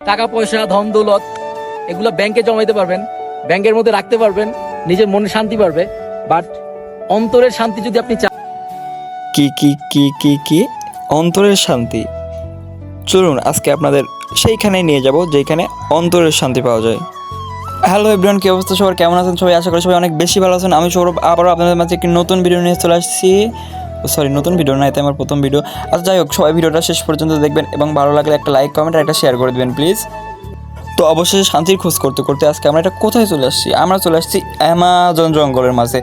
টাকা পয়সা ধন দৌলত এগুলো ব্যাংকে জমাইতে পারবেন, ব্যাংকের মধ্যে রাখতে পারবেন, নিজের মনে শান্তি পারবে। বাট অন্তরের শান্তি যদি আপনি চান, কি কি কি কি কি অন্তরের শান্তি, চলুন আজকে আপনাদের সেইখানে নিয়ে যাব যেখানে অন্তরের শান্তি পাওয়া যায়। হ্যালো এভরিওয়ান, কি অবস্থা সবার, কেমন আছেন সবাই? আশা করি সবাই অনেক বেশি ভালো আছেন। আমি সৌরভ আবারও আপনাদের মাঝে একটি নতুন ভিডিও নিয়ে চলে আসছি। সরি, নতুন ভিডিও না, এটা আমার প্রথম ভিডিও। আচ্ছা যাই হোক, সবাই ভিডিওটা শেষ পর্যন্ত দেখবেন এবং ভালো লাগলে একটা লাইক, কমেন্ট আর একটা শেয়ার করে দেবেন প্লিজ। তো অবশেষে শান্তির খোঁজ করতে করতে আজকে আমরা এটা কোথায় চলে আসছি? আমরা চলে আসছি অ্যামাজন জঙ্গলের মাঝে।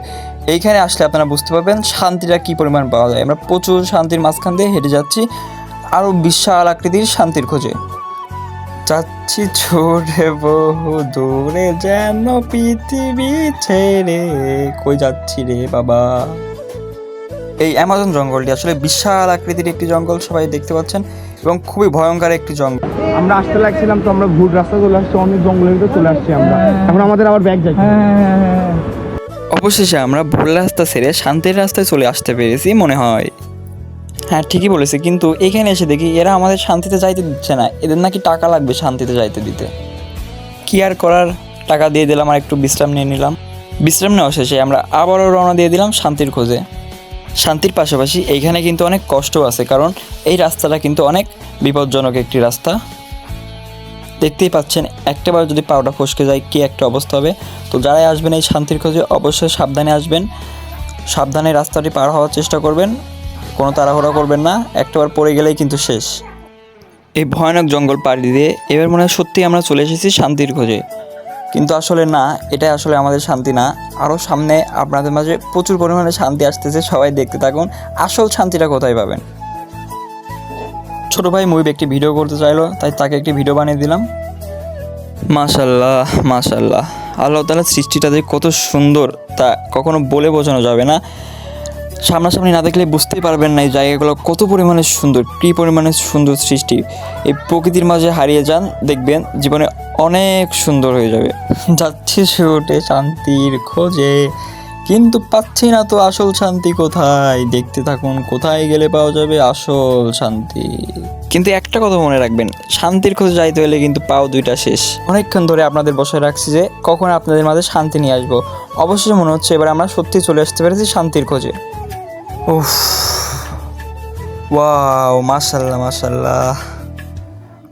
এইখানে আসলে আপনারা বুঝতে পারবেন শান্তিটা কী পরিমাণ পাওয়া যায়। আমরা প্রচুর শান্তির মাঝখান দিয়ে হেঁটে যাচ্ছি আরও বিশাল আকৃতির শান্তির খোঁজে। যাচ্ছি ছোটে বহু দূরে, যেন পৃথিবী ছেড়ে। কই যাচ্ছি রে বাবা? এই অ্যামাজন জঙ্গলটি আসলে বিশাল আকৃতির একটি জঙ্গল, সবাই দেখতে পাচ্ছেন, এবং খুবই ভয়ঙ্কর একটি জঙ্গল। আমরা আসতে লাগছিলাম তো আমরা ভুল রাস্তা চলে আসছি, অনেক জঙ্গলের ভিতরে চলে আসছি আমরা। এখন আমাদের আবার ব্যাগ যাই। অবশেষে আমরা ভুল রাস্তা ছেড়ে শান্তির রাস্তায় চলে আসতে পেরেছি মনে হয়। হ্যাঁ ঠিকই বলেছে, কিন্তু এখানে এসে দেখি এরা আমাদের শান্তিতে যাইতে দিচ্ছে না। এদের নাকি টাকা লাগবে শান্তিতে যাইতে দিতে। কি আর করার, টাকা দিয়ে দিলাম আর একটু বিশ্রাম নিয়ে নিলাম। বিশ্রাম নেওয়া শেষে আমরা আবারও রওনা দিয়ে দিলাম শান্তির খোঁজে। শান্তির পাশাপাশি এইখানে কিন্তু অনেক কষ্ট আছে, কারণ এই রাস্তাটা কিন্তু অনেক বিপজ্জনক একটি রাস্তা। দেখতেই পাচ্ছেন, একটাবার যদি পাউডার ফসকে যায় কি একটা অবস্থা হবে। তো যারাই আসবেন এই শান্তির খোঁজে অবশ্যই সাবধানে আসবেন, সাবধানে রাস্তাটি পার হওয়ার চেষ্টা করবেন, কোনো তাড়াহুড়া করবেন না, একটাবার পড়ে গেলেই কিন্তু শেষ। এই ভয়ানক জঙ্গল পাড়ি দিয়ে এবার মনে হয় সত্যি আমরা চলে এসেছি শান্তির খোঁজে, কিন্তু আসলে না, এটাই আসলে আমাদের শান্তি না। আরও সামনে আপনাদের মাঝে প্রচুর পরিমাণে শান্তি আসতেছে, সবাই দেখতে থাকুন আসল শান্তিটা কোথায় পাবেন। ছোটো ভাই মুহিব একটি ভিডিও করতে চাইলো, তাই তাকে একটি ভিডিও বানিয়ে দিলাম। মাশাল্লাহ মাশাল্লাহ, আল্লাহ তাআলার সৃষ্টিটা যে কত সুন্দর তা কখনো বলে বোঝানো যাবে না। সামনাসামনি না দেখলে বুঝতেই পারবেন না এই জায়গাগুলো কত পরিমাণে সুন্দর, কী পরিমাণে সুন্দর সৃষ্টি। এই প্রকৃতির মাঝে হারিয়ে যান, দেখবেন জীবনে অনেক সুন্দর হয়ে যাবে। যাচ্ছি ছুটে শান্তির খোঁজে, কিন্তু পাচ্ছি না তো আসল শান্তি কোথায়। দেখতে থাকুন, কোথায় গেলে পাওয়া যাবে আসল শান্তি। কিন্তু একটা কথা মনে রাখবেন, শান্তির খোঁজে যাইতে হলে কিন্তু পাও দুইটা শেষ। অনেকক্ষণ ধরে আপনাদের বসায় রাখছি যে কখন আপনাদের মাঝে শান্তি নিয়ে আসবো। অবশ্যই মনে হচ্ছে এবার আমরা সত্যি চলে আসতে পেরেছি শান্তির খোঁজে। উফ, ওয়াও, মাশাল্লাহ মাশাল্লাহ,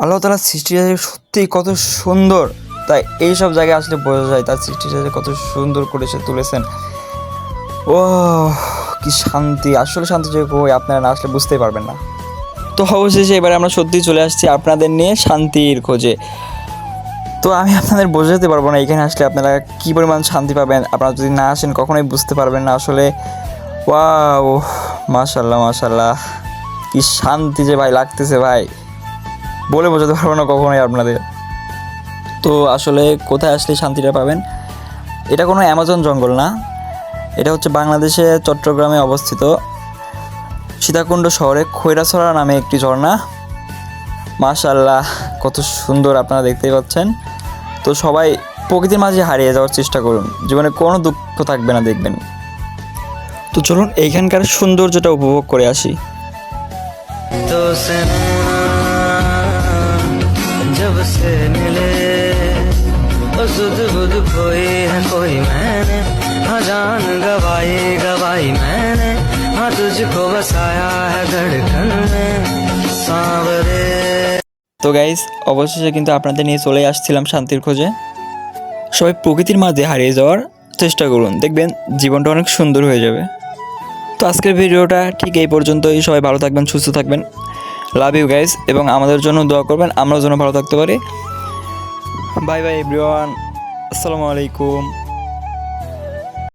আল্লাহ তাআলার সৃষ্টিটা যে সত্যিই কত সুন্দর, তাই এইসব জায়গায় আসলে বোঝা যায় তার সৃষ্টিটা যে কত সুন্দর করে সে তুলেছেন। ও কি শান্তি, আসলে শান্তি যে কই আপনারা না আসলে বুঝতেই পারবেন না। তো অবশেষে এবারে আমরা সত্যিই চলে আসছি আপনাদের নিয়ে শান্তির খোঁজে। তো আমি আপনাদের বোঝাতে পারবো না এখানে আসলে আপনারা কী পরিমাণ শান্তি পাবেন। আপনারা যদি না আসেন কখনোই বুঝতে পারবেন না আসলে। ওয়াও, মাশাল্লাহ মাশাল্লাহ, কি শান্তি যে ভাই লাগতেছে ভাই, বলে বোঝাতে পারবো না কখনোই আপনাদের। তো আসলে কোথায় আসলে শান্তিটা পাবেন? এটা কোনো অ্যামাজন জঙ্গল না, এটা হচ্ছে বাংলাদেশে চট্টগ্রামে অবস্থিত সীতাকুণ্ড শহরে খৈরাছড়া নামে একটি ঝর্ণা। মাশাল্লাহ কত সুন্দর, আপনারা দেখতেই পাচ্ছেন। তো সবাই প্রকৃতির মাঝে হারিয়ে যাওয়ার চেষ্টা করুন, জীবনে কোনো দুঃখ থাকবে না দেখবেন। তো চলুন এইখানকার সৌন্দর্যটা উপভোগ করে আসি। तो जब से मिले तो सुध बुध खोई है कोई मैंने, हाँ जान गवाई गवाई मैंने, हाँ तुझको बसाया है धड़कन में सांवरे। তো গাইস, অবশেষে কিন্তু আপনাদের নিয়ে চলে আসছিলাম শান্তির খোঁজে। সবাই প্রকৃতির মাঝে হারিয়ে যাওয়ার চেষ্টা করুন, দেখবেন জীবনটা অনেক সুন্দর হয়ে যাবে। তো আজকের ভিডিওটা ঠিক এই পর্যন্তই। সবাই ভালো থাকবেন, সুস্থ থাকবেন। লাভ ইউ গাইস, এবং আমাদের জন্য দোয়া করবেন, আমরাও যেন ভালো থাকতে পারি। বাই বাই এভরিওয়ান, আসসালামু আলাইকুম।